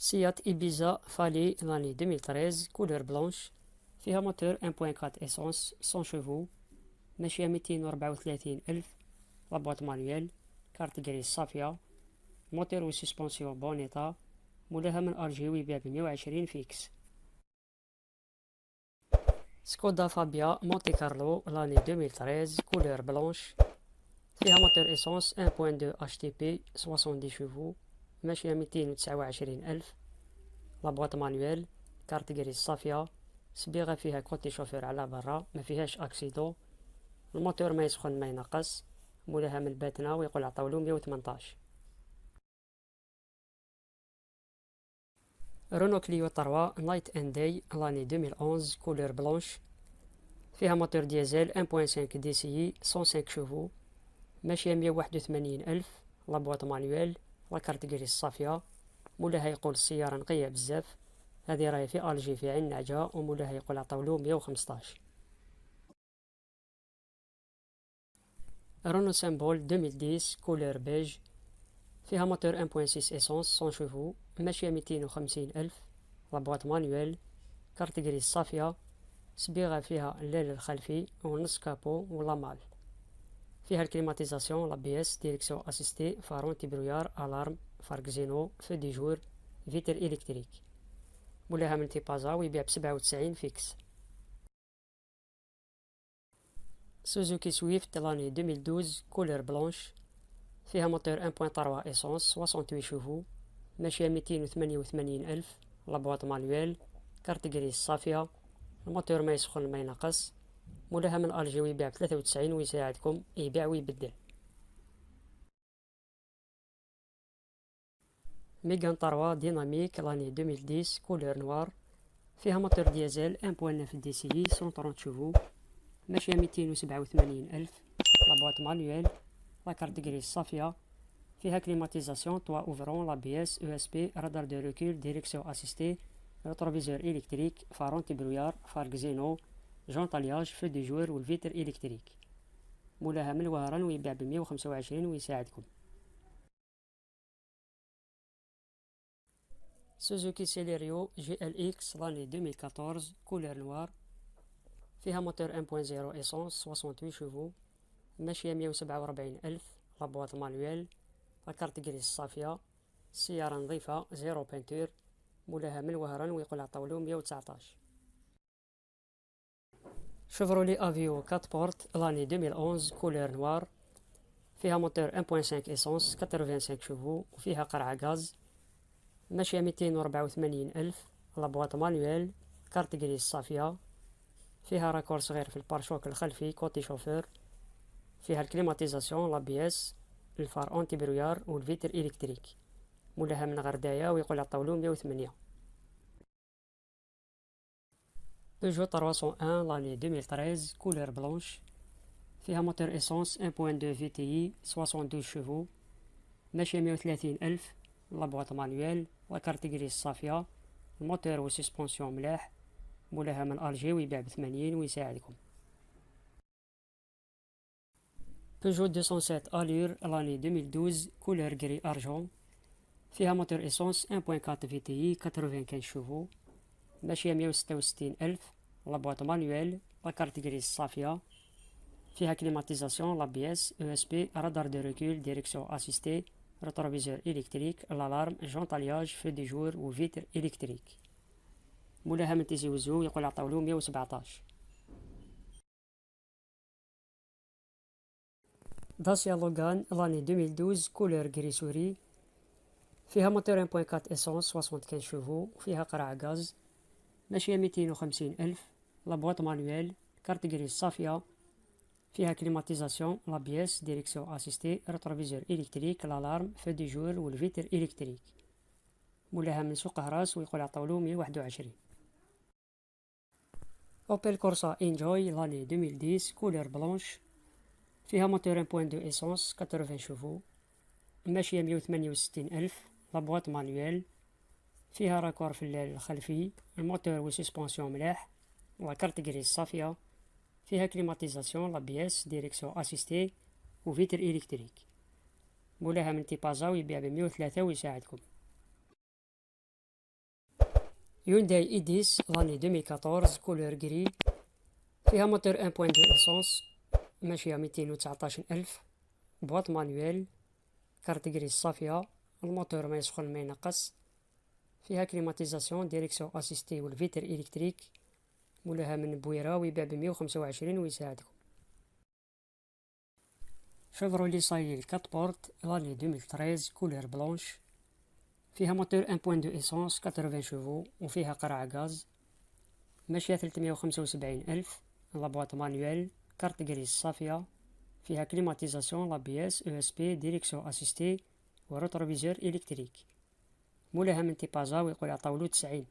سيات إيبيزا فالي لاني 2013 كولور بلانش. فيها موتور 1.4 إسانس 100 شيفو، ماشية 234 ألف. لابواط مانيوال، كارت جريس صافية، موتور وسسبونسيون بون إيطا. مولاها من ألجي ويبيع ب120 فيكس. سكودا فابيا مونتي كارلو لاني 2013 كولور بلانش. فيها موتور إسانس 1.2 HTP 70 شيفو، ماشية 229 ألف. لابواط مانيوال، كارت جريس صافية، صبيغة فيها كوتي شوفير على برا، ما فيهاش اكسيدو. الموتور ما يسخن ما ينقص. مولاها من الباتنة ويقول عطاولو 118. رونو كليو 3 نايت اند داي لاني 2011 كولور بلانش. فيها موتور ديزل 1.5 دي سي اي 105 شوفو، ماشية 181 ألف. لابواط مانيوال، لاكارت جريس صافية. مولاها يقول السيارة نقية بزاف، هذه راهي في ألجي في عين نعجة، ومولاها يقول عطاولو 115. رونو سيمبول 2010 كولور بيج. فيها موتور 1.6 إسانس 100 شوفو، ماشية 250 ألف. لابواط مانيوال، كارت جريس صافية، صبيغة فيها الليل الخلفي ونص كابو ولامال. فيها الكليماتيزاسيون، لابيس، ديريكسيون اسيستي، فارون تيبرويار، الارم، فارق زينو، في دي جور، فيتر الكتريك. مولاها من تيبازا ويبيع ب97 فيكس. سوزوكي سويفت لاني 2012 كولور بلانش. فيها موتور 1.3 إسانس 68 شوفو، ماشية 288 ألف. لابواط مانيوال، كارت جريس صافية. الموتور ما يسخن ما ينقص. مولاها من ألجي ويبيع ب93 ويساعدكم يبيع ويبدل. ميغان 3 ديناميك لاني 2010 كولور نوار. فيها موتور ديزل 1.9 دي سي اي 130 شوفو، ماشية 287 ألف. لابواط مانيوال، لاكارت جريس صافية. فيها كليماتيزاسيون، توا اوفرون، لابيس، او اس بي، رادار دو ريكول، ديريكسيون اسيستي، ريتروفيزور الكتريك، فارون تيبرويار، فارق زينو، جونطالياج، في دي جوور والفيتر الكتريك. مولاها من وهران ويبيع ب125 ويساعدكم. سوزوكي سيليريو جي ال اكس لاني 2014 كولور نوار. فيها موتور 1.0 إسانس 68 شوفو، ماشية 147 ألف. لابواط مانيوال، لاكارت جريس صافية. السيارة نظيفة زيرو بانتور. مولاها من وهران ويقول عطاولو 119. شيفرولي افيو 4 بورت لاني 2011 كولور نوار. فيها موتور 1.5 إسانس 85 شوفو، وفيها قرعة غاز، ماشية 284 ألف. لابواط مانيوال، كارت جريس صافية. فيها راكور صغير في البارشوك الخلفي كوتي شوفور. فيها الكليماتيزاسيون، لابيس، الفار اونتي برويار والفيتر الكتريك. مولاها من غردايا ويقول عطاولو 108. بيجو 301 لاني 2013 كولور بلانش. فيها موتور إسانس 1.2 في تي اي 72 شوفو، ماشية 130 ألف. لابواط مانيوال، لاكارت جريس صافية. الموتور والسسبونسيون ملاح. مولاها من ألجي ويبيع ب80 ويساعدكم. بيجو 207 ألور لاني 2012 كولور غري أرجون. فيها موتور إسانس 1.4 في تي اي 95 شوفو، ماشية 166 ألف. لابواط مانيوال، لاكارت جريس صافية. فيها كليماتيزاسيون، لابيس، او اس بي، رادار دو ريكول، ديريكسيون اسيستي، ريتروفيزور الكتريك، الالارم، جونطالياج، في دي جور وفيتر الكتريك. مولاها من تيزي وزو يقول عطاولو 117. داسيا لوغان لاني 2012 كولور غري سوري. فيها موتور 1.4 إسانس 75 شوفو، وفيها قرعة غاز، ماشية 250 ألف. لابواط مانيوال، كارت جريس صافية. فيها كليماتيزاسيون، لابيس، ديريكسيون اسيستي، ريتروفيزور الكتريك، الالارم، في دي جور والفيتر الكتريك. مولاها من سوق هراس ويقول عطاولو 121. اوبيل كورسا انجوي لاني 2010 كولور بلانش. فيها موتور 1.2 إسانس 80 شوفو، ماشية 168 ألف. لابواط مانيوال، فيها راكور في الليل الخلفي، الموتور والسسبونسيون ملاح، وكارت جريس صافية. فيها كليماتيزاسيون، لابيس، ديريكسيون اسيستي وفيتر الكتريك. مولاها من تيبازا ويبيع ب103 ويساعدكم. يونداي اي 10 لاني 2014 كولور غري، فيها موتور 1.2 اسونس، ماشية 219,000، بواط مانويل، كارت غريس صافية، الموتور ما يسخن ما ينقص، فيها كليماتيزاسيون، ديريكسيون اسيستي والفيتر الكتريك، مولاها من بويرة ويباع ب125 ويساعدكم. شيفرولي سايل 4 بورت لاني 2013 كولور بلونش، فيها موتور 1.2 اسونس 80 شوفو وفيها قرع غاز، ماشية 375,000، لابواط مانويل، كارت غريس صافية، فيها كليماتيزاسيون، لابياس او اس بي، ديريكسيون اسيستي وروتروفيزور الكتريك، مولاها من تيبازا ويقول عطاولو 90.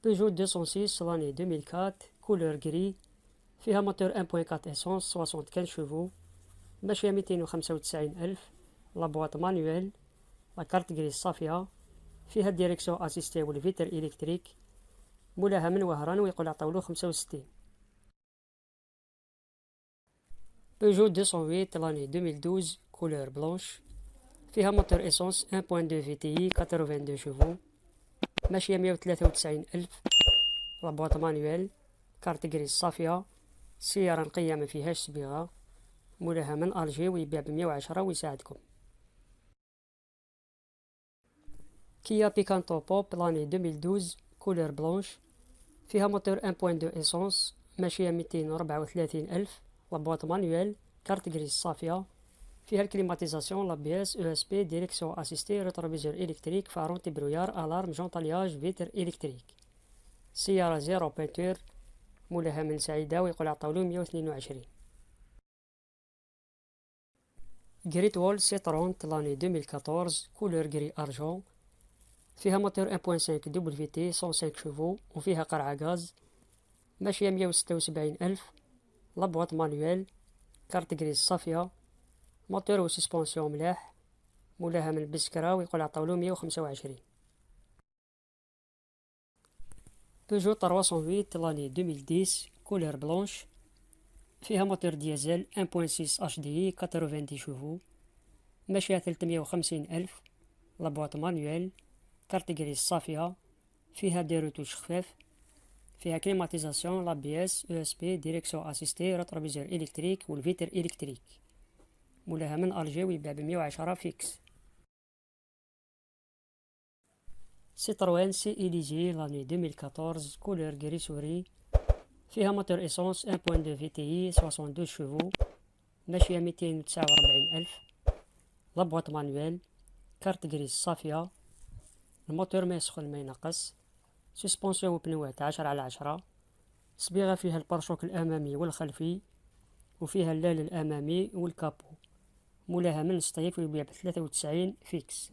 بيجو 206 لاني 2004 كولور غري، فيها موتور 1.4 اسونس 75 شوفو، ماشية 295,000، لابواط مانويل، لا كارت غريس صافية، فيها ديريكسيون اسيستي والفيتر الكتريك، مولاها من وهران ويقول عطاولو 65. بيجو 208 لاني 2012 كولور بلونش، فيها موتور اسونس 1.2 في تي اي 82 شوفو، ماشية 193,000، لابواط مانويل، كارت غريس صافية، سيارة نقية ما فيهاش صبيغة، مولاها من الجي ويبيع ب110 ويساعدكم. كيا بيكانتو بوب لاني 2012 كولور بلونش، فيها موتور 1.2 اسونس، ماشية 234,000، لابواط مانويل، كارت غريس صافية، فيها الكليماتيزاسيون، لابياس او اس بي، ديريكسيون اسيستي، روتروفيزور الكتريك، فارون تي برويار، الارم، جونطالياج، فيتر الكتريك، سيارة زيرو بينتور، مولاها من سعيدة ويقول عطاولو 122. جريت وول سيترون لاني 2014 كولور غري ارجون، فيها موتور 1.5 دوبل في تي 105 شوفو وفيها قرعة غاز، ماشية 176,000، لابواط مانويل، كارت غريس صافية، موتور وسسبونسيون ملاح، مولاها من بسكرة ويقول عطاولو 125. بيجو 308 لاني 2010 كولور بلونش، فيها موتور ديزل 1.6 اش دي اي 90 شوفو، ماشية 350,000، لابواط مانويل، كارت غريس صافية، فيها دي روتوش خفاف، فيها كليماتيزاسيون، لابياس او اس بي، ديريكسيون اسيستي، روتروفيزور الكتريك والفيتر الكتريك، مولاها من الجي ويباع ب110 فيكس. سيتروين سي إليجي لاني 2014 كولور غري سوري، فيها موتور اسونس 1.2 في تي اي 62 شوفو، ماشية 249,000، لابواط مانويل، كارت غريس صافية، الموتور ما يسخن ما ينقص، سسبونسيون وبنوات 10/10، صبيغة فيها البارشوك الأمامي والخلفي، وفيها اللال الأمامي والكابو، مولاها من سطيف ويبيع ب93 فيكس.